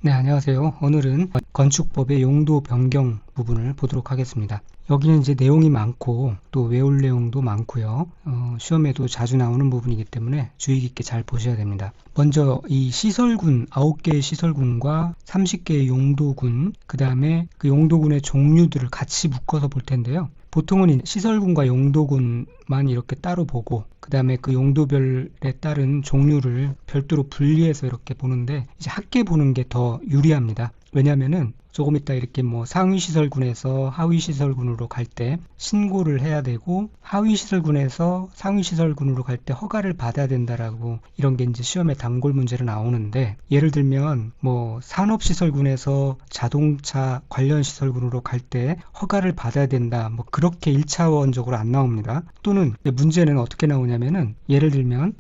네, 안녕하세요. 오늘은 건축법의 용도 변경 부분을 보도록 하겠습니다. 여기는 이제 내용이 많고 또 외울 내용도 많고요. 시험에도 자주 나오는 부분이기 때문에 주의 깊게 잘 보셔야 됩니다. 먼저 이 시설군, 9개의 시설군과 30개의 용도군, 그 다음에 그 용도군의 종류들을 같이 묶어서 볼 텐데요. 보통은 시설군과 용도군만 이렇게 따로 보고 그 다음에 그 용도별에 따른 종류를 별도로 분리해서 이렇게 보는데 이제 함께 보는 게 더 유리합니다. 왜냐하면은 조금 이따 이렇게 뭐 상위 시설군에서 하위 시설군으로 갈 때 신고를 해야 되고 하위 시설군에서 상위 시설군으로 갈 때 허가를 받아야 된다라고 이런 게 이제 시험에 단골 문제로 나오는데, 예를 들면 뭐 산업시설군에서 자동차 관련 시설군으로 갈 때 허가를 받아야 된다, 뭐 그렇게 1차원적으로 안 나옵니다. 또는 문제는 어떻게 나오냐면은 예를 들면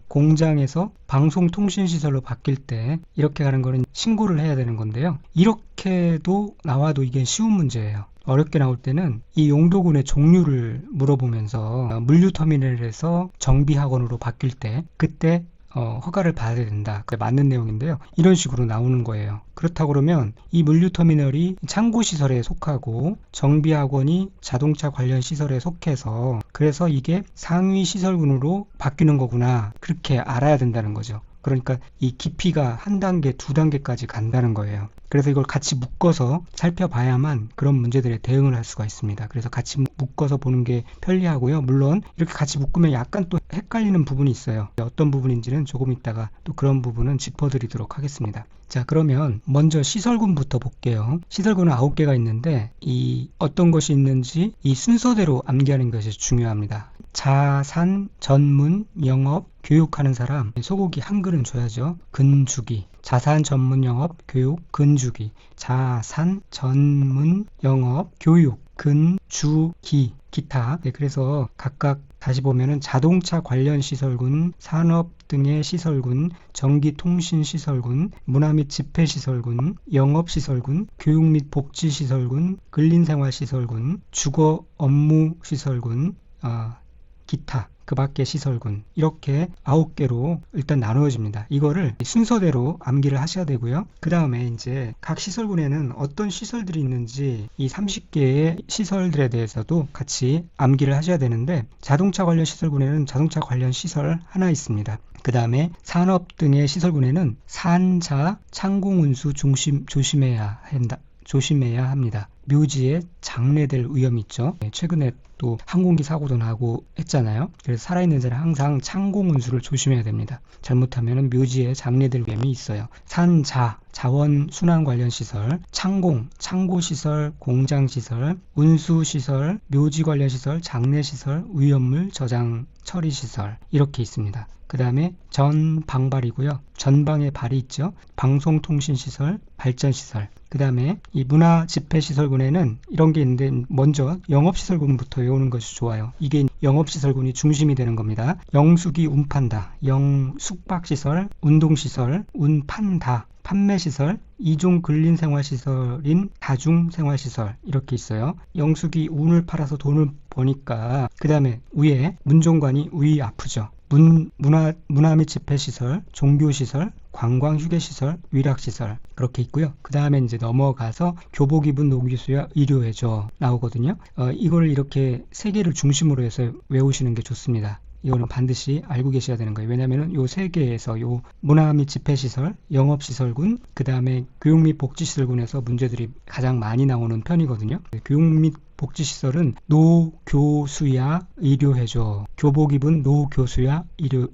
공장에서 방송통신시설로 바뀔 때 이렇게 가는 거는 신고를 해야 되는 건데요. 이렇게도 나와도 이게 쉬운 문제예요. 어렵게 나올 때는 이 용도군의 종류를 물어보면서 물류터미널에서 정비학원으로 바뀔 때 그때 허가를 받아야 된다. 그게 맞는 내용인데요. 이런 식으로 나오는 거예요. 그렇다고 그러면 이 물류터미널이 창고시설에 속하고 정비학원이 자동차 관련 시설에 속해서 그래서 이게 상위 시설군으로 바뀌는 거구나. 그렇게 알아야 된다는 거죠. 그러니까 이 깊이가 한 단계, 두 단계까지 간다는 거예요. 그래서 이걸 같이 묶어서 살펴봐야만 그런 문제들에 대응을 할 수가 있습니다. 그래서 같이 묶어서 보는 게 편리하고요. 물론 이렇게 같이 묶으면 약간 또 헷갈리는 부분이 있어요. 어떤 부분인지는 조금 있다가 또 그런 부분은 짚어드리도록 하겠습니다. 자, 그러면 먼저 시설군부터 볼게요. 시설군은 9개가 있는데 이 어떤 것이 있는지 이 순서대로 암기하는 것이 중요합니다. 자산, 전문, 영업, 교육하는 사람, 소고기 한글은 줘야죠. 근주기, 자산, 전문, 영업, 교육, 근주기, 자산, 전문, 영업, 교육, 근주기, 기타. 그래서 각각 다시 보면은 자동차 관련 시설군, 산업 등의 시설군, 전기통신시설군, 문화 및 집회시설군, 영업시설군, 교육 및 복지시설군, 근린생활시설군, 주거 업무시설군, 기타, 그 밖의 시설군, 이렇게 9개로 일단 나누어집니다. 이거를 순서대로 암기를 하셔야 되고요. 그 다음에 이제 각 시설군에는 어떤 시설들이 있는지 이 30개의 시설들에 대해서도 같이 암기를 하셔야 되는데, 자동차 관련 시설군에는 자동차 관련 시설 하나 있습니다. 그 다음에 산업 등의 시설군에는 산자, 창공운수 조심해야 합니다. 묘지에 장래될 위험이 있죠. 최근에 또 항공기 사고도 나고 했잖아요. 그래서 살아있는 자는 항상 창공운수를 조심해야 됩니다. 잘못하면 묘지에 장래될 위험이 있어요. 산자, 자원 순환 관련 시설, 창공, 창고시설, 공장시설, 운수시설, 묘지 관련 시설, 장례시설, 위험물 저장 처리시설, 이렇게 있습니다. 그 다음에 전방발이고요. 전방에 발이 있죠. 방송통신시설, 발전시설. 그 다음에 이 문화집회시설군에는 이런 게 있는데, 먼저 영업시설군부터 외우는 것이 좋아요. 이게 영업시설군이 중심이 되는 겁니다. 영숙이 운판다, 영숙박시설, 운동시설, 운판다, 판매시설, 이종 근린생활시설인 다중생활시설, 이렇게 있어요. 영숙이 운을 팔아서 돈을 버니까 그 다음에 위에 문종관이 위 아프죠. 문화 및 집회시설, 종교시설, 관광휴게시설, 위락시설, 그렇게 있고요. 그 다음에 이제 넘어가서 교복 입은 노기수야 의료해줘 나오거든요. 이걸 이렇게 세 개를 중심으로 해서 외우시는 게 좋습니다. 이거는 반드시 알고 계셔야 되는 거예요. 왜냐하면 요 세 개에서 요 문화 및 집회시설, 영업시설군, 그 다음에 교육 및 복지시설군에서 문제들이 가장 많이 나오는 편이거든요. 교육 및 복지시설은 노교수야 의료해줘, 교복 입은 노교수야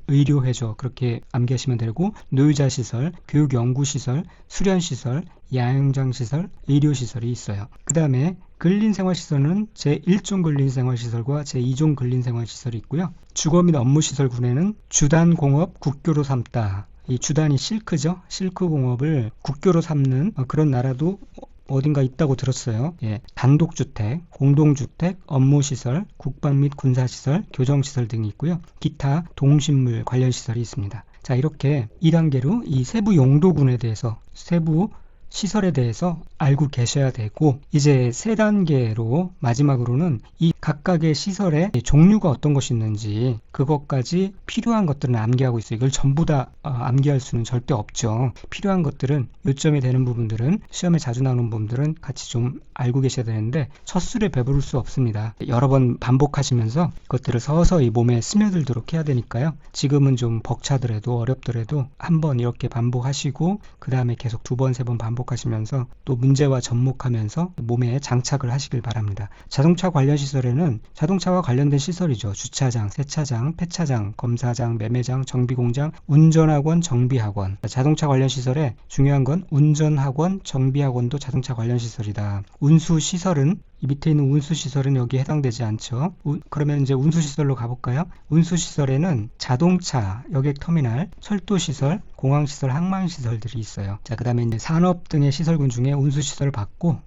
의료해줘, 그렇게 암기하시면 되고, 노유자시설, 교육연구시설, 수련시설, 야영장시설, 의료시설이 있어요. 그 다음에 근린생활시설은 제1종 근린생활시설과 제2종 근린생활시설이 있고요. 주거 및 업무시설군에는 주단공업 국교로 삼다. 이 주단이 실크죠. 실크공업을 국교로 삼는 그런 나라도 어딘가 있다고 들었어요. 단독주택, 공동주택, 업무시설, 국방 및 군사시설, 교정시설 등이 있고요. 기타 동식물 관련 시설이 있습니다. 자, 이렇게 2단계로 이 세부 용도군에 대해서 세부 시설에 대해서 알고 계셔야 되고, 이제 세 단계로 마지막으로는 이 각각의 시설의 종류가 어떤 것이 있는지 그것까지 필요한 것들은 암기하고 있어요. 이걸 전부 다 암기할 수는 절대 없죠. 필요한 것들은, 요점이 되는 부분들은, 시험에 자주 나오는 부분들은 같이 좀 알고 계셔야 되는데 첫 술에 배부를 수 없습니다. 여러 번 반복하시면서 그것들을 서서히 몸에 스며들도록 해야 되니까요. 지금은 좀 벅차더라도 어렵더라도 한번 이렇게 반복하시고 그 다음에 계속 두 번, 세 번 반복하시면서 또 문제와 접목하면서 몸에 장착을 하시길 바랍니다. 자동차 관련 시설에는 자동차와 관련된 시설이죠. 주차장, 세차장, 폐차장, 검사장, 매매장, 정비공장, 운전학원, 정비학원. 자동차 관련 시설에 중요한 건 운전학원, 정비학원도 자동차 관련 시설이다. 운수시설은, 이 밑에 있는 운수시설은 여기에 해당되지 않죠. 그러면 이제 운수시설로 가볼까요? 운수시설에는 자동차, 여객터미널, 철도시설, 공항시설, 항만시설들이 있어요. 자, 그 다음에 이제 산업 등의 시설군 중에 운수시설을 받고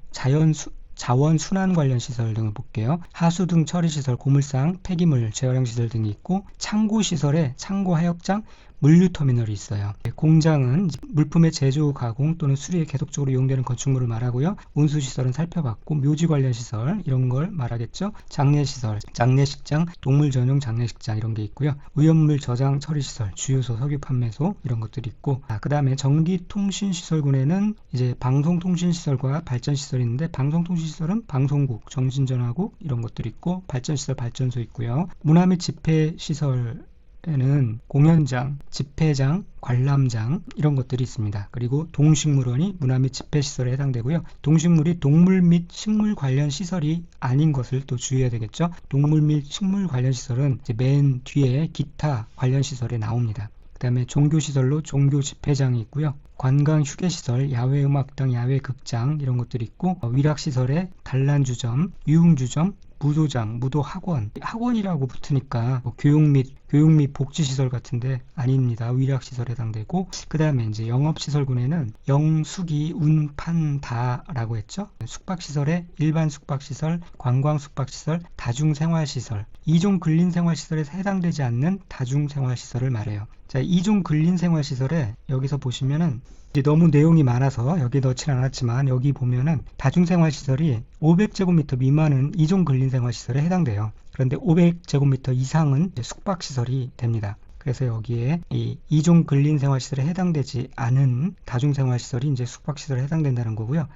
자원순환 관련 시설 등을 볼게요. 하수 등 처리시설, 고물상, 폐기물 재활용 시설 등이 있고, 창고시설에 창고, 하역장, 물류터미널이 있어요. 공장은 물품의 제조, 가공 또는 수리에 계속적으로 이용되는 건축물을 말하고요. 운수시설은 살펴봤고, 묘지 관련 시설 이런 걸 말하겠죠. 장례시설, 장례식장, 동물 전용 장례식장 이런 게 있고요. 오염물 저장 처리시설, 주유소, 석유 판매소 이런 것들이 있고, 그 다음에 전기통신시설군에는 이제 방송통신시설과 발전시설이 있는데, 방송통신시설은 방송국, 정신전화국 이런 것들이 있고, 발전시설, 발전소 있고요. 문화 및 집회시설 에는 공연장, 집회장, 관람장 이런 것들이 있습니다. 그리고 동식물원이 문화 및 집회시설에 해당되고요. 동식물이 동물 및 식물 관련 시설이 아닌 것을 또 주의해야 되겠죠. 동물 및 식물 관련 시설은 이제 맨 뒤에 기타 관련 시설에 나옵니다. 그 다음에 종교시설로 종교 집회장이 있고요. 관광 휴게시설, 야외음악당, 야외극장 이런 것들이 있고, 위락시설에 단란주점, 유흥주점, 무도장, 무도학원, 학원이라고 붙으니까 교육 및 복지시설 같은데 아닙니다. 위락시설에 해당되고, 그 다음에 이제 영업시설군에는 영숙이, 운, 판, 다라고 했죠. 숙박시설에 일반 숙박시설, 관광 숙박시설, 다중생활시설, 이종 근린생활시설에서 해당되지 않는 다중생활시설을 말해요. 자, 이종 근린생활시설에 여기서 보시면은 이제 너무 내용이 많아서 여기 넣진 않았지만, 여기 보면은 다중생활시설이 500제곱미터 미만은 이종 근린생활시설에 해당돼요. 그런데 500제곱미터 이상은 숙박시설이 됩니다. 그래서 여기에 이 이종 근린생활시설에 해당되지 않은 다중생활시설이 이제 숙박시설에 해당된다는 거고요.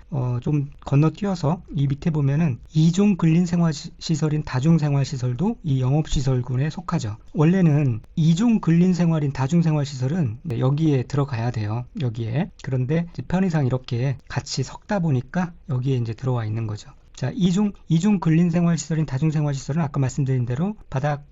좀 건너뛰어서 이 밑에 보면은 이종 근린생활시설인 다중생활시설도 이 영업시설군에 속하죠. 원래는 이종 근린생활인 다중생활시설은 여기에 들어가야 돼요. 여기에. 그런데 이제 편의상 이렇게 같이 섞다 보니까 여기에 이제 들어와 있는 거죠. 자, 이종 근린생활시설인 다중생활시설은 아까 말씀드린 대로 바닥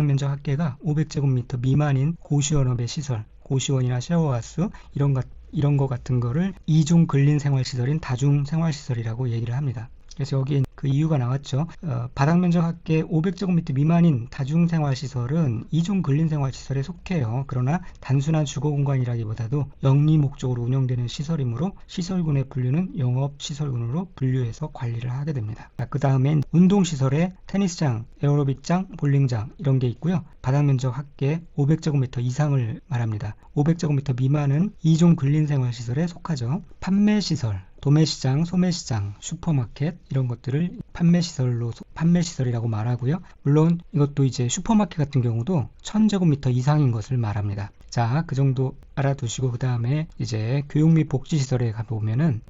면적 합계가 500제곱미터 미만인 고시원업의 시설, 고시원이나 쉐어하우스 이런 거 같은 거를 이종 근린생활시설인 다중생활시설이라고 얘기를 합니다. 그래서 여기에 그 이유가 나왔죠. 바닥 면적 합계 500제곱미터 미만인 다중생활시설은 이종 근린생활시설에 속해요. 그러나 단순한 주거공간이라기보다도 영리 목적으로 운영되는 시설이므로 시설군의 분류는 영업시설군으로 분류해서 관리를 하게 됩니다. 그 다음엔 운동시설에 테니스장, 에어로빅장, 볼링장 이런 게 있고요. 바닥 면적 합계 500제곱미터 이상을 말합니다. 500제곱미터 미만은 이종 근린생활시설에 속하죠. 판매시설, 도매시장, 소매시장, 슈퍼마켓 이런 것들을 판매시설이라고 말하고요. 물론 이것도 이제 슈퍼마켓 같은 경우도 1000제곱미터 이상인 것을 말합니다. 자, 그 정도 알아두시고, 그 다음에 이제 교육 및 복지시설에 가보면은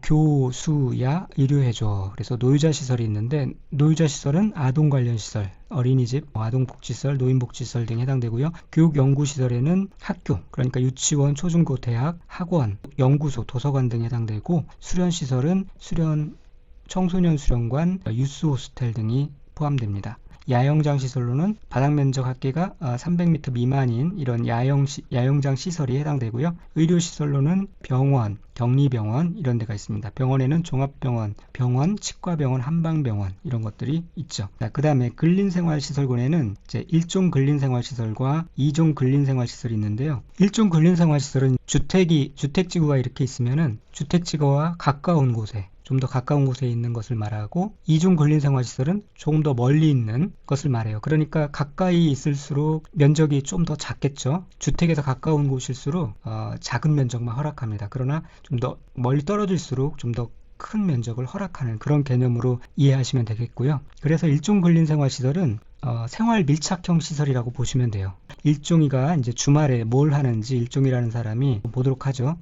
교, 수, 야, 의료해줘. 그래서 노유자 시설이 있는데, 노유자 시설은 아동 관련 시설, 어린이집, 아동복지시설, 노인복지시설 등에 해당되고요. 교육연구시설에는 학교, 그러니까 유치원, 초중고, 대학, 학원, 연구소, 도서관 등에 해당되고, 수련시설은 청소년 수련관, 유스 호스텔 등이 포함됩니다. 야영장 시설로는 바닥 면적 합계가 300m 미만인 이런 야영장 시설이 해당되고요. 의료 시설로는 병원, 격리병원 이런 데가 있습니다. 병원에는 종합병원, 병원, 치과병원, 한방병원 이런 것들이 있죠. 그 다음에 근린생활시설군에는 이제 1종 근린생활시설과 2종 근린생활시설이 있는데요. 1종 근린생활시설은 주택지구가 이렇게 있으면은 주택지구와 가까운 곳에 좀 더 가까운 곳에 있는 것을 말하고, 2종 근린생활시설은 조금 더 멀리 있는 것을 말해요. 그러니까 가까이 있을수록 면적이 좀 더 작겠죠. 주택에서 가까운 곳일수록 작은 면적만 허락합니다. 그러나 좀 더 멀리 떨어질수록 좀 더 큰 면적을 허락하는 그런 개념으로 이해하시면 되겠고요. 그래서 일종 근린생활시설은 생활 밀착형 시설이라고 보시면 돼요. 일종이가 이제 주말에 뭘 하는지 일종이라는 사람이 보도록 하죠.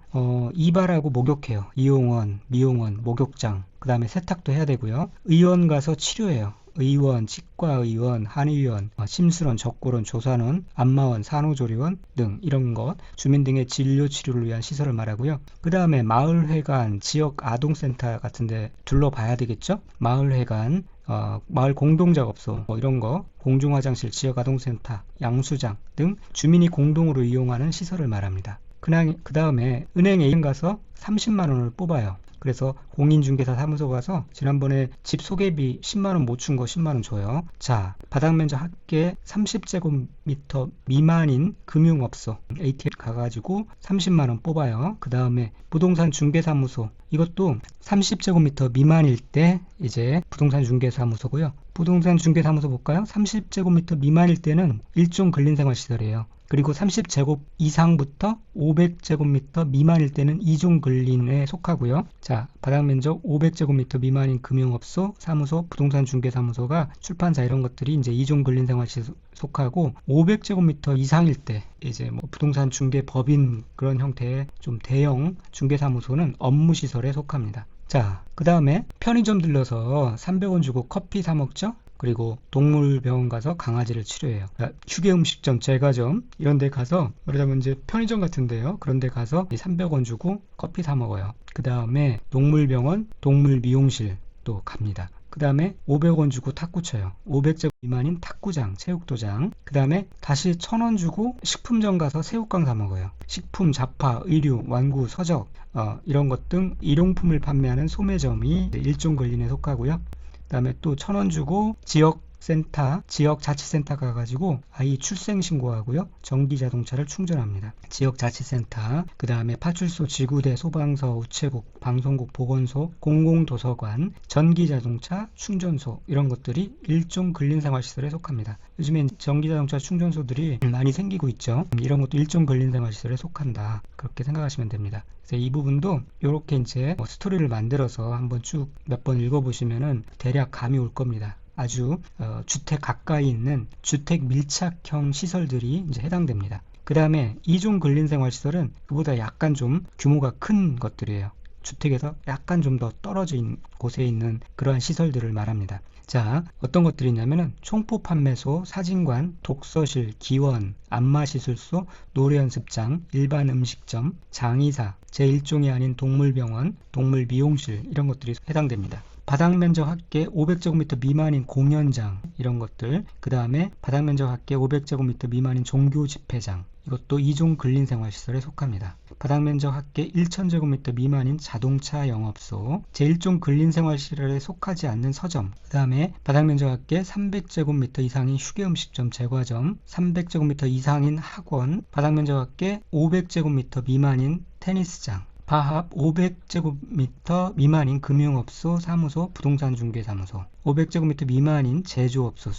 이발하고 목욕해요. 이용원, 미용원, 목욕장, 그 다음에 세탁도 해야 되고요. 의원 가서 치료해요. 의원, 치과의원, 한의원, 심술원, 적골원, 조산원, 안마원, 산후조리원 등 이런 것, 주민 등의 진료 치료를 위한 시설을 말하고요. 그 다음에 마을회관, 지역 아동센터 같은 데 둘러봐야 되겠죠. 마을회관, 마을 공동작업소 이런 거, 공중화장실, 지역아동센터, 양수장 등 주민이 공동으로 이용하는 시설을 말합니다. 그 다음에 은행 ATM 가서 30만 원을 뽑아요. 그래서 공인중개사 사무소 가서 지난번에 집 소개비 10만원 못 준 거 10만원 줘요. 자, 바닥면적 합계 30제곱미터 미만인 금융업소 ATM 가가지고 30만원 뽑아요. 그 다음에 부동산 중개사무소, 이것도 30제곱미터 미만일 때 이제 부동산 중개사무소고요. 부동산 중개사무소 볼까요? 30제곱미터 미만일 때는 일종 근린생활시설이에요. 그리고 30제곱 이상부터 500제곱미터 미만일 때는 2종 근린에 속하고요. 자, 바닥면적 500제곱미터 미만인 금융업소, 사무소, 부동산 중개사무소가 출판사 이런 것들이 이제 2종 근린생활시설 속하고, 500제곱미터 이상일 때 이제 뭐 부동산 중개 법인 그런 형태의 좀 대형 중개사무소는 업무시설에 속합니다. 자, 그 다음에 편의점 들러서 300원 주고 커피 사 먹죠? 그리고 동물병원 가서 강아지를 치료해요. 휴게음식점, 제과점 이런 데 가서, 말하자면 이제 편의점 같은데요. 그런 데 가서 300원 주고 커피 사 먹어요. 그 다음에 동물병원, 동물미용실 또 갑니다. 그 다음에 500원 주고 탁구 쳐요. 500제곱 미만인 탁구장, 체육도장. 그 다음에 다시 1000원 주고 식품점 가서 새우깡 사 먹어요. 식품, 잡화, 의류, 완구, 서적 이런 것 등 일용품을 판매하는 소매점이 일종 근린에 속하고요. 그 다음에 또 1000원 주고 지역센터, 지역자치센터 가가지고 아이 출생신고하고요. 전기자동차를 충전합니다. 지역자치센터, 그 다음에 파출소, 지구대, 소방서, 우체국, 방송국, 보건소, 공공도서관, 전기자동차 충전소 이런 것들이 일종 근린생활시설에 속합니다. 요즘엔 전기자동차 충전소들이 많이 생기고 있죠. 이런 것도 일종 근린생활시설에 속한다. 그렇게 생각하시면 됩니다. 그래서 이 부분도 이렇게 이제 스토리를 만들어서 한번 쭉 몇 번 읽어보시면은 대략 감이 올 겁니다. 아주 주택 가까이 있는 주택 밀착형 시설들이 이제 해당됩니다. 그 다음에 2종 근린생활시설은 그보다 약간 좀 규모가 큰 것들이에요. 주택에서 약간 좀 더 떨어진 곳에 있는 그러한 시설들을 말합니다. 자, 어떤 것들이 있냐면은 총포 판매소, 사진관, 독서실, 기원, 안마시술소, 노래연습장, 일반 음식점, 장의사, 제1종이 아닌 동물병원, 동물미용실 이런 것들이 해당됩니다. 바닥면적 합계 500제곱미터 미만인 공연장 이런 것들, 그 다음에 바닥면적 합계 500제곱미터 미만인 종교집회장, 이것도 2종 근린생활시설에 속합니다. 바닥면적 합계 1000제곱미터 미만인 자동차 영업소, 제1종 근린생활시설에 속하지 않는 서점, 그 다음에 바닥면적 합계 300제곱미터 이상인 휴게음식점, 제과점, 300제곱미터 이상인 학원, 바닥면적 합계 500제곱미터 미만인 테니스장, 바합 500제곱미터 미만인 금융업소, 사무소, 부동산 중개사무소, 500제곱미터 미만인 제조업소,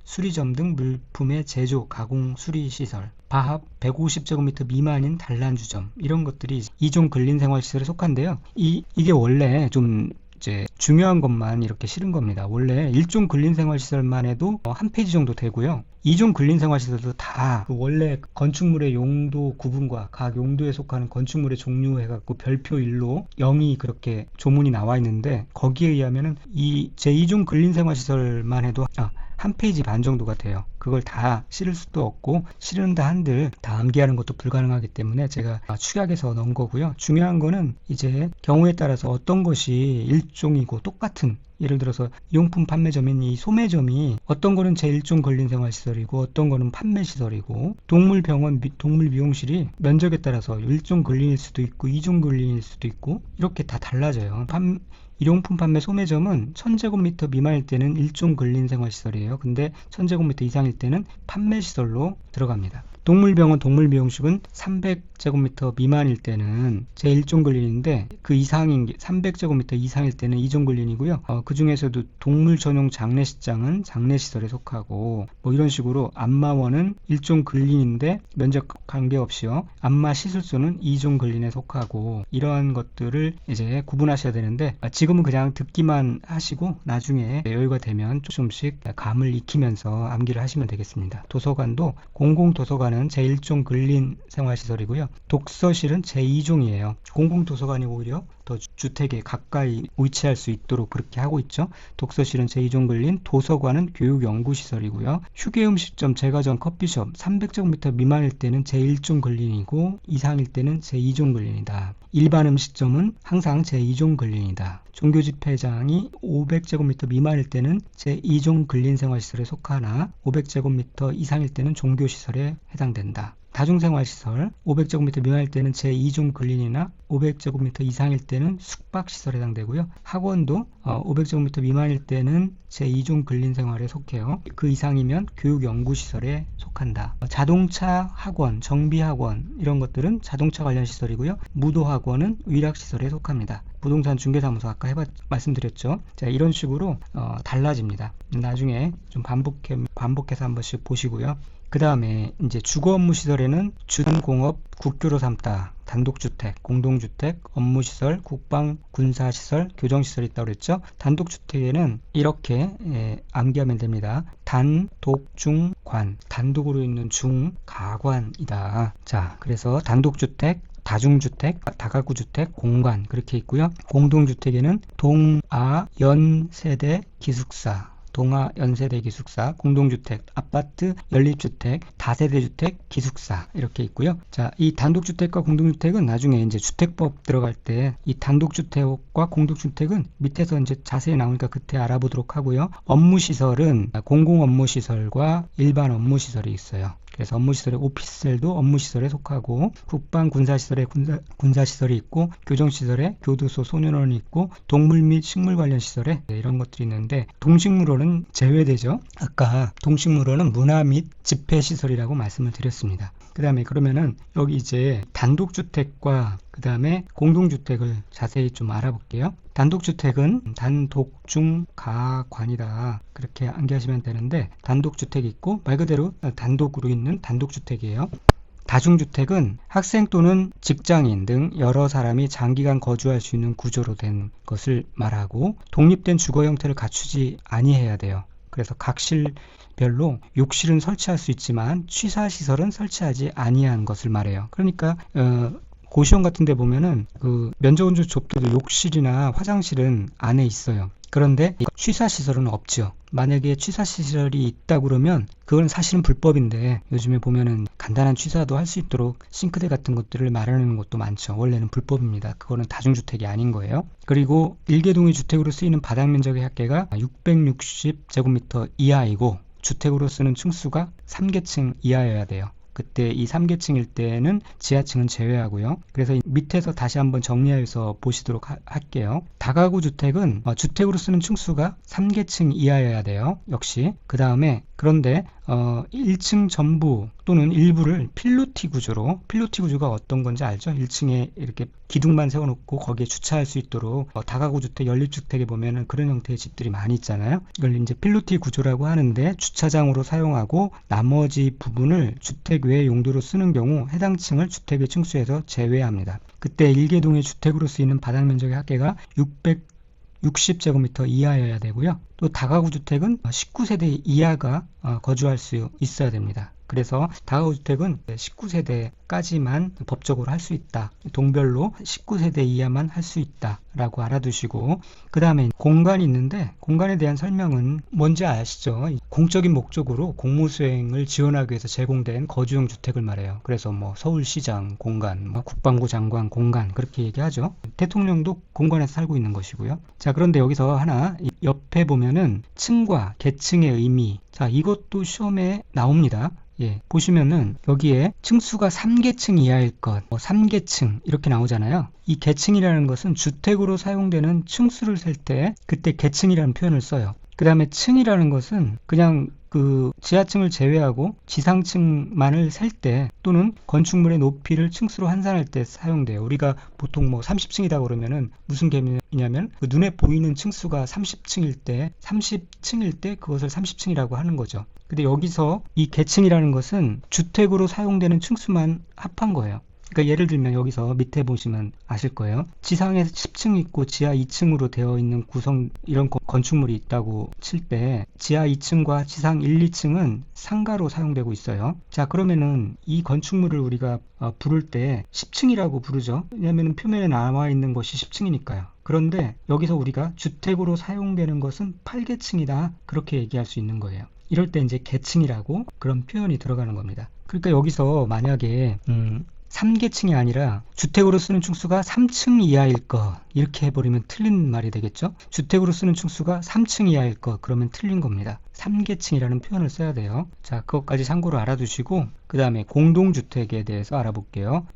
수리점 등 물품의 제조, 가공, 수리시설, 바합 150제곱미터 미만인 단란주점 이런 것들이 2종 근린생활시설에 속한데요. 이게 원래 좀 이제 중요한 것만 이렇게 실은 겁니다. 원래 1종 근린생활시설만 해도 한 페이지 정도 되고요. 2종 근린생활시설도 다 원래 건축물의 용도 구분과 각 용도에 속하는 건축물의 종류 해갖고 별표 1로 0이 그렇게 조문이 나와 있는데, 거기에 의하면은 이 제2종 근린생활시설만 해도 한 페이지 반 정도가 돼요. 그걸 다 실을 수도 없고 실은다 한들 다 암기하는 것도 불가능하기 때문에 제가 축약해서 넣은 거고요. 중요한 거는 이제 경우에 따라서 어떤 것이 일종이고 똑같은, 예를 들어서 용품 판매점인 이 소매점이 어떤 거는 제1종 근린생활시설이고 어떤 거는 판매시설이고, 동물병원, 동물미용실이 면적에 따라서 1종 근린일 수도 있고 2종 근린일 수도 있고 이렇게 다 달라져요. 일용품 판매 소매점은 1000제곱미터 미만일 때는 일종 근린생활시설이에요. 근데 1000제곱미터 이상일 때는 판매시설로 들어갑니다. 동물병원 동물미용실은 300제곱미터 미만일 때는 제1종 근린인데 그 이상인 게 300제곱미터 이상일 때는 2종 근린이고요. 그 중에서도 동물 전용 장례식장은 장례시설에 속하고 뭐 이런 식으로 안마원은 1종 근린인데 면적 관계없이요. 안마 시술소는 2종 근린에 속하고 이러한 것들을 이제 구분하셔야 되는데 지금은 그냥 듣기만 하시고 나중에 여유가 되면 조금씩 감을 익히면서 암기를 하시면 되겠습니다. 도서관도 공공도서관은 제1종 근린 생활시설이고요. 독서실은 제2종이에요. 공공도서관이 오히려 더 주택에 가까이 위치할 수 있도록 그렇게 하고 있죠. 독서실은 제2종 근린, 도서관은 교육연구시설이고요. 휴게음식점, 제과점, 커피숍 300제곱미터 미만일 때는 제1종 근린이고 이상일 때는 제2종 근린이다. 일반 음식점은 항상 제2종 근린이다. 종교집회장이 500제곱미터 미만일 때는 제2종 근린생활시설에 속하나 500제곱미터 이상일 때는 종교시설에 해당된다. 다중생활시설 500제곱미터 미만일 때는 제2종 근린이나 500제곱미터 이상일 때는 숙박시설에 해당되고요. 학원도 500제곱미터 미만일 때는 제2종 근린생활에 속해요. 그 이상이면 교육연구시설에 속한다. 자동차 학원, 정비학원 이런 것들은 자동차 관련 시설이고요. 무도학원은 위락시설에 속합니다. 부동산 중개사무소 아까 말씀드렸죠. 자, 이런 식으로 달라집니다. 나중에 좀 반복해서 한 번씩 보시고요. 그 다음에 이제 주거 업무 시설에는 주단공업 국교로 삼다. 단독주택, 공동주택, 업무시설, 국방, 군사시설, 교정시설이 있다고 그랬죠. 단독주택에는 이렇게 암기하면 됩니다. 단, 독, 중, 관. 단독으로 있는 중, 가관이다. 자, 그래서 단독주택, 다중주택, 다가구주택, 공간 그렇게 있고요. 공동주택에는 동아 연세대 기숙사, 동아 연세대 기숙사, 공동주택, 아파트, 연립주택, 다세대주택, 기숙사 이렇게 있고요. 자, 이 단독주택과 공동주택은 나중에 이제 주택법 들어갈 때 이 단독주택과 공동주택은 밑에서 이제 자세히 나오니까 그때 알아보도록 하고요. 업무시설은 공공업무시설과 일반 업무시설이 있어요. 그래서 업무시설에 오피스텔도 업무시설에 속하고 국방 군사시설에 군사시설이 있고 교정시설에 교도소 소년원이 있고 동물 및 식물 관련 시설에 이런 것들이 있는데 동식물원은 제외되죠. 아까 동식물원은 문화 및 집회시설이라고 말씀을 드렸습니다. 그 다음에 그러면은 여기 이제 단독주택과 그 다음에 공동주택을 자세히 좀 알아볼게요. 단독주택은 단독, 중, 가, 관이다. 그렇게 암기하시면 되는데 단독주택이 있고 말 그대로 단독으로 있는 단독주택이에요. 다중주택은 학생 또는 직장인 등 여러 사람이 장기간 거주할 수 있는 구조로 된 것을 말하고 독립된 주거 형태를 갖추지 아니해야 돼요. 그래서 각 실별로 욕실은 설치할 수 있지만 취사시설은 설치하지 아니한 것을 말해요. 그러니까 고시원 같은 데 보면은 그 면적은 좁더라도 욕실이나 화장실은 안에 있어요. 그런데 취사시설은 없죠. 만약에 취사시설이 있다 그러면 그건 사실은 불법인데 요즘에 보면은 간단한 취사도 할 수 있도록 싱크대 같은 것들을 마련하는 것도 많죠. 원래는 불법입니다. 그거는 다중주택이 아닌 거예요. 그리고 일개동의 주택으로 쓰이는 바닥면적의 합계가 660제곱미터 이하이고 주택으로 쓰는 층수가 3계층 이하여야 돼요. 그때 이 3계층일 때는 지하층은 제외하고요. 그래서 밑에서 다시 한번 정리해서 보시도록 할게요. 다가구 주택은 주택으로 쓰는 층수가 3계층 이하여야 돼요. 역시 그 다음에 그런데 1층 전부 또는 일부를 필로티 구조가 어떤 건지 알죠? 1층에 이렇게 기둥만 세워놓고 거기에 주차할 수 있도록 다가구 주택, 연립주택에 보면은 그런 형태의 집들이 많이 있잖아요. 이걸 이제 필로티 구조라고 하는데 주차장으로 사용하고 나머지 부분을 주택 외 용도로 쓰는 경우 해당 층을 주택의 층수에서 제외합니다. 그때 일개동의 주택으로 쓰이는 바닥 면적의 합계가 660제곱미터 이하여야 되고요. 또 다가구 주택은 19세대 이하가 거주할 수 있어야 됩니다. 그래서 다가구 주택은 19세대까지만 법적으로 할 수 있다. 동별로 19세대 이하만 할 수 있다 라고 알아두시고 그 다음에 공간이 있는데 공간에 대한 설명은 뭔지 아시죠? 공적인 목적으로 공무수행을 지원하기 위해서 제공된 거주용 주택을 말해요. 그래서 뭐 서울시장 공간, 국방부 장관 공간 그렇게 얘기하죠. 대통령도 공간에서 살고 있는 것이고요. 자, 그런데 여기서 하나 옆에 보면은 층과 계층의 의미, 자, 이것도 시험에 나옵니다. 예, 보시면은 여기에 층수가 3계층 이하일 것, 3계층 이렇게 나오잖아요. 이 계층이라는 것은 주택으로 사용되는 층수를 셀 때 그때 계층이라는 표현을 써요. 그 다음에 층이라는 것은 그냥 그 지하층을 제외하고 지상층만을 셀 때 또는 건축물의 높이를 층수로 환산할 때 사용돼요. 우리가 보통 뭐 30층이다 그러면은 무슨 개념이냐면 그 눈에 보이는 층수가 30층일 때 그것을 30층이라고 하는 거죠. 근데 여기서 이 계층이라는 것은 주택으로 사용되는 층수만 합한 거예요. 그러니까 예를 들면 여기서 밑에 보시면 아실 거예요. 지상에 10층 있고 지하 2층으로 되어 있는 구성 이런 건축물이 있다고 칠 때 지하 2층과 지상 1, 2층은 상가로 사용되고 있어요. 자, 그러면은 이 건축물을 우리가 부를 때 10층이라고 부르죠. 왜냐하면 표면에 나와 있는 것이 10층이니까요. 그런데 여기서 우리가 주택으로 사용되는 것은 8계층이다. 그렇게 얘기할 수 있는 거예요. 이럴 때 이제 계층이라고 그런 표현이 들어가는 겁니다. 그러니까 여기서 만약에 3계층이 아니라 주택으로 쓰는 층수가 3층 이하일 것 이렇게 해버리면 틀린 말이 되겠죠. 주택으로 쓰는 층수가 3층 이하일 것 그러면 틀린 겁니다. 3계층이라는 표현을 써야 돼요. 자, 그것까지 참고로 알아두시고 그 다음에 공동주택에 대해서 알아볼게요.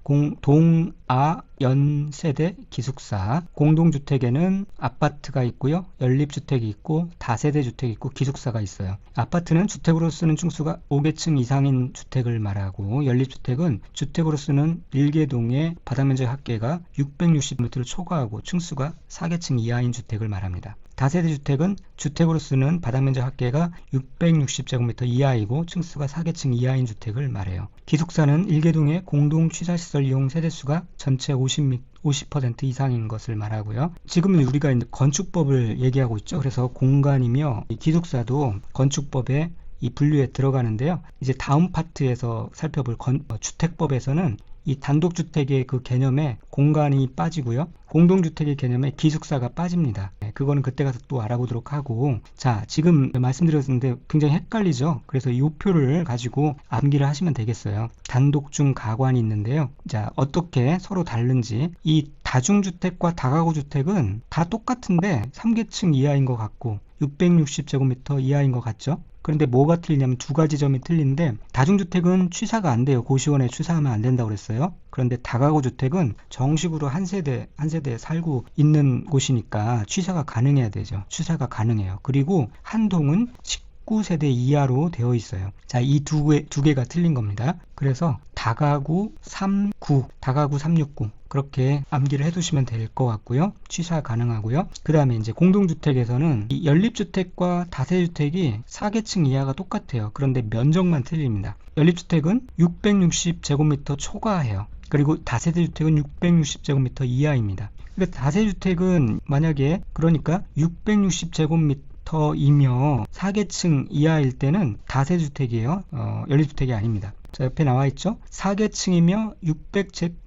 동아연세대 기숙사. 공동주택에는 아파트가 있고요. 연립주택이 있고 다세대주택이 있고 기숙사가 있어요. 아파트는 주택으로 쓰는 층수가 5계층 이상인 주택을 말하고 연립주택은 주택으로 쓰는 1개동의 바닥면적 합계가 660m를 초과하고 층수가 4계층 이하인 주택을 말합니다. 다세대 주택은 주택으로 쓰는 바닥면적 합계가 660제곱미터 이하이고 층수가 4계층 이하인 주택을 말해요. 기숙사는 1개동의 공동 취사시설 이용 세대수가 전체 50% 이상인 것을 말하고요. 지금은 우리가 건축법을 얘기하고 있죠. 그래서 공간이며 기숙사도 건축법에 이 분류에 들어가는데요. 이제 다음 파트에서 살펴볼 주택법에서는 이 단독주택의 그 개념에 공간이 빠지고요. 공동주택의 개념에 기숙사가 빠집니다. 그거는 그때 가서 또 알아보도록 하고, 자, 지금 말씀드렸는데 굉장히 헷갈리죠. 그래서 이 표를 가지고 암기를 하시면 되겠어요. 단독중 가관이 있는데요. 자, 어떻게 서로 다른지. 이 다중주택과 다가구주택은 다 똑같은데 3계층 이하인 것 같고 660제곱미터 이하인 것 같죠. 그런데 뭐가 틀리냐면 두 가지 점이 틀린데, 다중주택은 취사가 안 돼요. 고시원에 취사하면 안 된다고 그랬어요. 그런데 다가구 주택은 정식으로 한 세대에 살고 있는 곳이니까 취사가 가능해야 되죠. 취사가 가능해요. 그리고 한 동은 19세대 이하로 되어 있어요. 자, 이 두 개가 틀린 겁니다. 그래서 다가구 369, 다가구 369 그렇게 암기를 해두시면 될 것 같고요. 취사 가능하고요. 그 다음에 이제 공동주택에서는 이 연립주택과 다세주택이 4계층 이하가 똑같아요. 그런데 면적만 틀립니다. 연립주택은 660제곱미터 초과해요. 그리고 다세대주택은 660제곱미터 이하입니다. 그러니까 다세주택은 만약에 그러니까 660제곱미터이며 4계층 이하일 때는 다세주택이에요. 연립주택이 아닙니다. 자, 옆에 나와 있죠. 4계층이며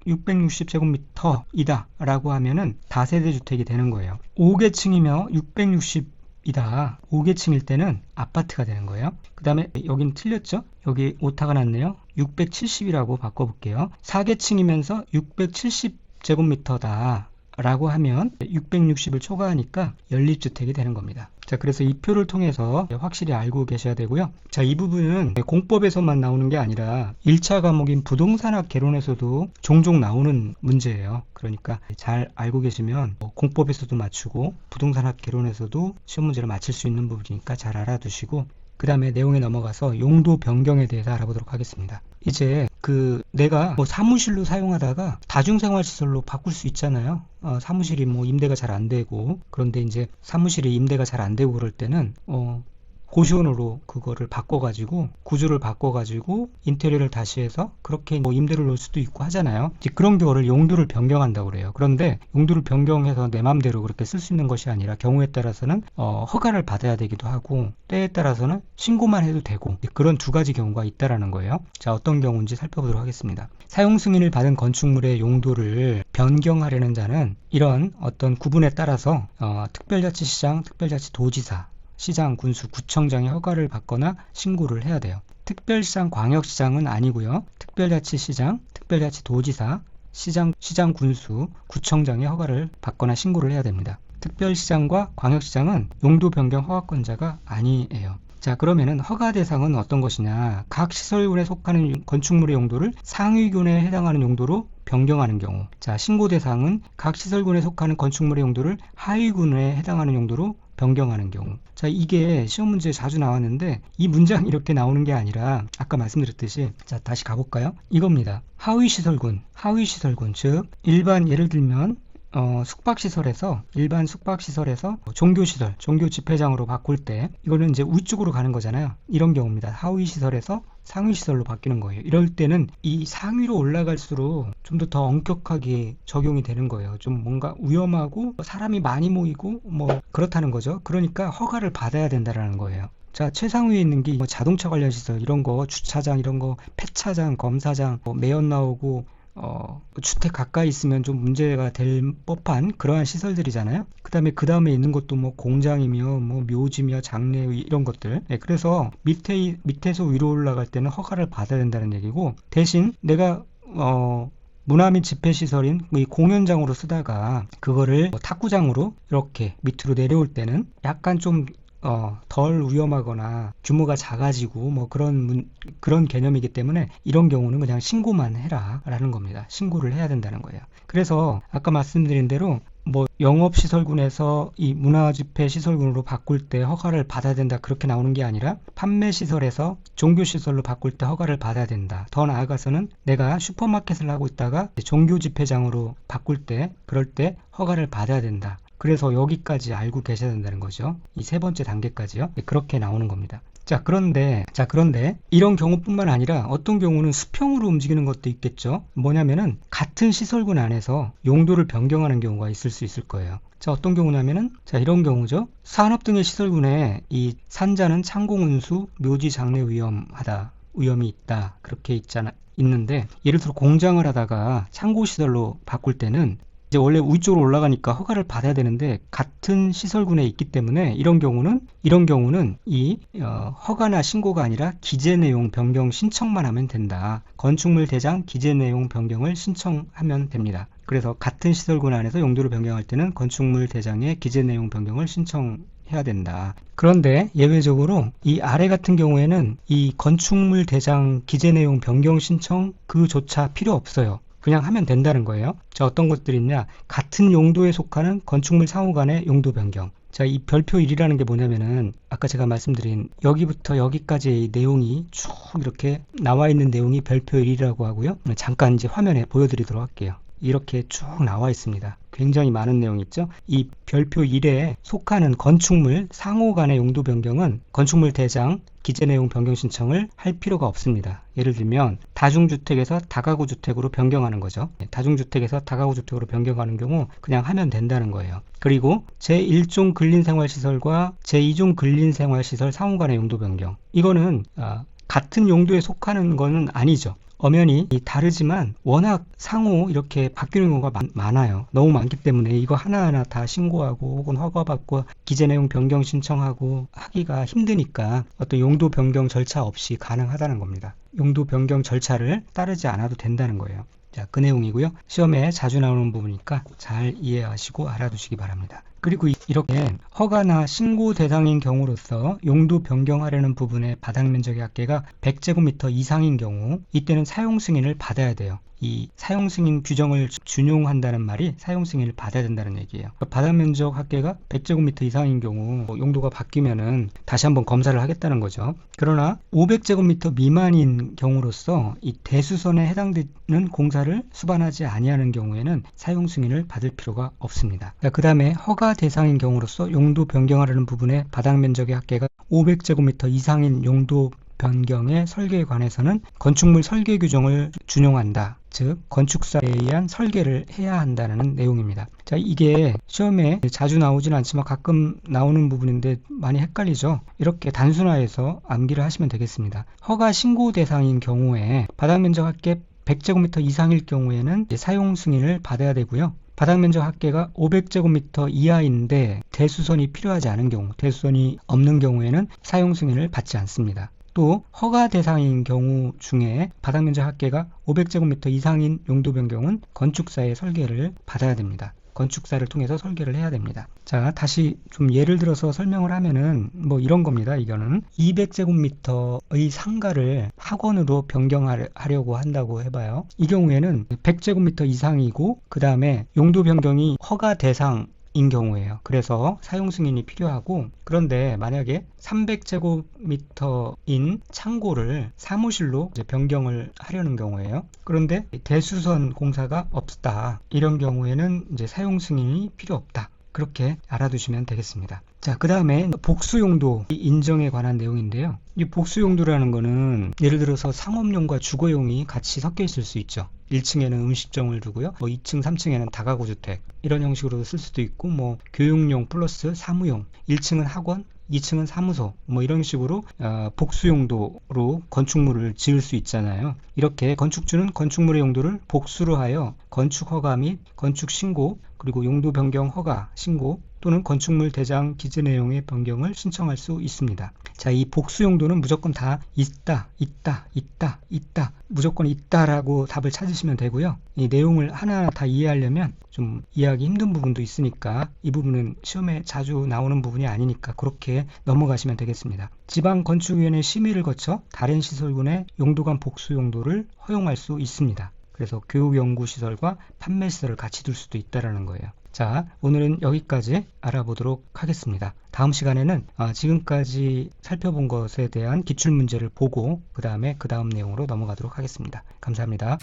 660제곱미터이다 라고 하면은 다세대 주택이 되는 거예요. 5계층이며 660이다. 5계층일 때는 아파트가 되는 거예요. 그 다음에 여기는 틀렸죠. 여기 오타가 났네요. 670이라고 바꿔볼게요. 4계층이면서 670제곱미터다 라고 하면 660을 초과하니까 연립주택이 되는 겁니다. 자, 그래서 이 표를 통해서 확실히 알고 계셔야 되고요. 자, 이 부분은 공법에서만 나오는 게 아니라 1차 과목인 부동산학 개론에서도 종종 나오는 문제예요. 그러니까 잘 알고 계시면 공법에서도 맞추고 부동산학 개론에서도 시험 문제를 맞힐 수 있는 부분이니까 잘 알아두시고, 그 다음에 내용에 넘어가서 용도 변경에 대해서 알아보도록 하겠습니다. 이제 내가 사무실로 사용하다가 다중생활시설로 바꿀 수 있잖아요. 사무실이 임대가 잘 안 되고, 그런데 이제 사무실이 임대가 잘 안 되고 그럴 때는 고시원으로 그거를 바꿔가지고 구조를 바꿔가지고 인테리어를 다시 해서 그렇게 임대를 놓을 수도 있고 하잖아요. 이제 그런 거를 용도를 변경한다고 그래요. 그런데 용도를 변경해서 내 맘대로 그렇게 쓸 수 있는 것이 아니라 경우에 따라서는 허가를 받아야 되기도 하고 때에 따라서는 신고만 해도 되고, 그런 두 가지 경우가 있다라는 거예요. 자, 어떤 경우인지 살펴보도록 하겠습니다. 사용 승인을 받은 건축물의 용도를 변경하려는 자는 이런 어떤 구분에 따라서 특별자치시장, 특별자치도지사, 시장, 군수, 구청장의 허가를 받거나 신고를 해야 돼요. 특별시장, 광역시장은 아니고요. 특별자치시장, 특별자치도지사, 시장, 군수, 구청장의 허가를 받거나 신고를 해야 됩니다. 특별시장과 광역시장은 용도 변경 허가권자가 아니에요. 자, 그러면은 허가 대상은 어떤 것이냐? 각 시설군에 속하는 건축물의 용도를 상위군에 해당하는 용도로 변경하는 경우. 자, 신고 대상은 각 시설군에 속하는 건축물의 용도를 하위군에 해당하는 용도로 변경하는 경우. 자, 이게 시험 문제에 자주 나왔는데 이 문장이 이렇게 나오는 게 아니라 아까 말씀드렸듯이, 자, 다시 가볼까요? 이겁니다. 하위시설군, 즉 일반, 예를 들면 일반 숙박시설에서 종교시설, 종교집회장으로 바꿀 때 이거는 이제 위쪽으로 가는 거잖아요. 이런 경우입니다. 하위시설에서 상위시설로 바뀌는 거예요. 이럴 때는 이 상위로 올라갈수록 좀 더 엄격하게 적용이 되는 거예요. 좀 뭔가 위험하고 사람이 많이 모이고 뭐 그렇다는 거죠. 그러니까 허가를 받아야 된다라는 거예요. 자, 최상위에 있는 게 뭐 자동차 관련 시설, 이런 거, 주차장, 이런 거, 폐차장, 검사장, 뭐 매연 나오고 주택 가까이 있으면 좀 문제가 될 법한 그러한 시설들이잖아요. 그 다음에 있는 것도 뭐 공장이며 뭐 묘지며 장례 이런 것들. 네, 그래서 밑에서 위로 올라갈 때는 허가를 받아야 된다는 얘기고, 대신 내가 문화 및 집회 시설인 이 공연장으로 쓰다가 그거를 탁구장으로 이렇게 밑으로 내려올 때는 약간 좀 덜 위험하거나 규모가 작아지고 뭐 그런 개념이기 때문에 이런 경우는 그냥 신고만 해라 라는 겁니다. 신고를 해야 된다는 거예요. 그래서 아까 말씀드린 대로 뭐 영업시설군에서 이 문화집회시설군으로 바꿀 때 허가를 받아야 된다, 그렇게 나오는 게 아니라 판매시설에서 종교시설로 바꿀 때 허가를 받아야 된다. 더 나아가서는 내가 슈퍼마켓을 하고 있다가 종교집회장으로 바꿀 때, 그럴 때 허가를 받아야 된다. 그래서 여기까지 알고 계셔야 된다는 거죠. 이 세 번째 단계까지요. 그렇게 나오는 겁니다. 자, 그런데 이런 경우뿐만 아니라 어떤 경우는 수평으로 움직이는 것도 있겠죠. 뭐냐면은 같은 시설군 안에서 용도를 변경하는 경우가 있을 수 있을 거예요. 자, 어떤 경우냐면은, 자, 이런 경우죠. 산업 등의 시설군에 이 산자는 창공운수, 묘지 장례 위험이 있다. 그렇게 있는데, 예를 들어 공장을 하다가 창고시설로 바꿀 때는 이제 원래 위쪽으로 올라가니까 허가를 받아야 되는데 같은 시설군에 있기 때문에 이런 경우는 이 허가나 신고가 아니라 기재 내용 변경 신청만 하면 된다. 건축물 대장 기재 내용 변경을 신청하면 됩니다. 그래서 같은 시설군 안에서 용도를 변경할 때는 건축물 대장의 기재 내용 변경을 신청해야 된다. 그런데 예외적으로 이 아래 같은 경우에는 이 건축물 대장 기재 내용 변경 신청 그조차 필요 없어요. 그냥 하면 된다는 거예요. 자, 어떤 것들이 있냐? 같은 용도에 속하는 건축물 상호 간의 용도 변경. 자, 이 별표 1이라는 게 뭐냐면은 아까 제가 말씀드린 여기부터 여기까지의 내용이 쭉 이렇게 나와 있는 내용이 별표 1이라고 하고요. 잠깐 이제 화면에 보여드리도록 할게요. 이렇게 쭉 나와 있습니다. 굉장히 많은 내용이 있죠. 이 별표 1에 속하는 건축물 상호 간의 용도 변경은 건축물 대장 기재 내용 변경 신청을 할 필요가 없습니다. 예를 들면 다중주택에서 다가구 주택으로 변경하는 거죠. 다중주택에서 다가구 주택으로 변경하는 경우 그냥 하면 된다는 거예요. 그리고 제1종 근린생활시설과 제2종 근린생활시설 상호 간의 용도 변경. 이거는 같은 용도에 속하는 거는 아니죠. 엄연히 다르지만 워낙 상호 이렇게 바뀌는 경우가 많아요. 너무 많기 때문에 이거 하나하나 다 신고하고 혹은 허가받고 기재 내용 변경 신청하고 하기가 힘드니까 어떤 용도 변경 절차 없이 가능하다는 겁니다. 용도 변경 절차를 따르지 않아도 된다는 거예요. 자, 그 내용이고요. 시험에 자주 나오는 부분이니까 잘 이해하시고 알아두시기 바랍니다. 그리고 이렇게 허가나 신고 대상인 경우로서 용도 변경하려는 부분의 바닥면적의 합계가 100제곱미터 이상인 경우 이때는 사용 승인을 받아야 돼요. 이 사용 승인 규정을 준용한다는 말이 사용 승인을 받아야 된다는 얘기예요. 바닥면적 합계가 100제곱미터 이상인 경우 용도가 바뀌면은 다시 한번 검사를 하겠다는 거죠. 그러나 500제곱미터 미만인 경우로서 이 대수선에 해당되는 공사를 수반하지 아니하는 경우에는 사용 승인을 받을 필요가 없습니다. 그 다음에 허가 대상인 경우로서 용도 변경하려는 부분의 바닥면적의 합계가 500제곱미터 이상인 용도 변경의 설계에 관해서는 건축물 설계 규정을 준용한다. 즉 건축사에 의한 설계를 해야 한다는 내용입니다. 자, 이게 시험에 자주 나오지는 않지만 가끔 나오는 부분인데 많이 헷갈리죠. 이렇게 단순화해서 암기를 하시면 되겠습니다. 허가 신고 대상인 경우에 바닥면적 합계 100제곱미터 이상일 경우에는 사용 승인을 받아야 되고요. 바닥면적 합계가 500제곱미터 이하인데 대수선이 필요하지 않은 경우, 대수선이 없는 경우에는 사용 승인을 받지 않습니다. 또 허가 대상인 경우 중에 바닥면적 합계가 500제곱미터 이상인 용도 변경은 건축사의 설계를 받아야 됩니다. 건축사를 통해서 설계를 해야 됩니다. 자, 다시 좀 예를 들어서 설명을 하면은 뭐 이런 겁니다. 이거는 200제곱미터의 상가를 학원으로 변경하려고 한다고 해봐요. 이 경우에는 100제곱미터 이상이고 그 다음에 용도 변경이 허가 대상 인 경우에요. 그래서 사용 승인이 필요하고, 그런데 만약에 300제곱미터인 창고를 사무실로 이제 변경을 하려는 경우에요. 그런데 대수선 공사가 없다. 이런 경우에는 이제 사용 승인이 필요 없다. 그렇게 알아두시면 되겠습니다. 자, 그 다음에 복수용도 인정에 관한 내용인데요. 이 복수용도라는 거는 예를 들어서 상업용과 주거용이 같이 섞여 있을 수 있죠. 1층에는 음식점을 두고요. 2층, 3층에는 다가구 주택 이런 형식으로 쓸 수도 있고, 교육용 플러스 사무용, 1층은 학원, 2층은 사무소, 이런 식으로 복수용도로 건축물을 지을 수 있잖아요. 이렇게 건축주는 건축물의 용도를 복수로 하여 건축허가 및 건축신고, 그리고 용도 변경 허가 신고 또는 건축물 대장 기재 내용의 변경을 신청할 수 있습니다. 자, 이 복수 용도는 무조건 다 있다, 무조건 있다라고 답을 찾으시면 되고요. 이 내용을 하나하나 다 이해하려면 좀 이해하기 힘든 부분도 있으니까 이 부분은 시험에 자주 나오는 부분이 아니니까 그렇게 넘어가시면 되겠습니다. 지방건축위원회 심의를 거쳐 다른 시설군의 용도간 복수 용도를 허용할 수 있습니다. 그래서 교육연구시설과 판매시설을 같이 둘 수도 있다는 거예요. 자, 오늘은 여기까지 알아보도록 하겠습니다. 다음 시간에는 지금까지 살펴본 것에 대한 기출문제를 보고 그 다음 내용으로 넘어가도록 하겠습니다. 감사합니다.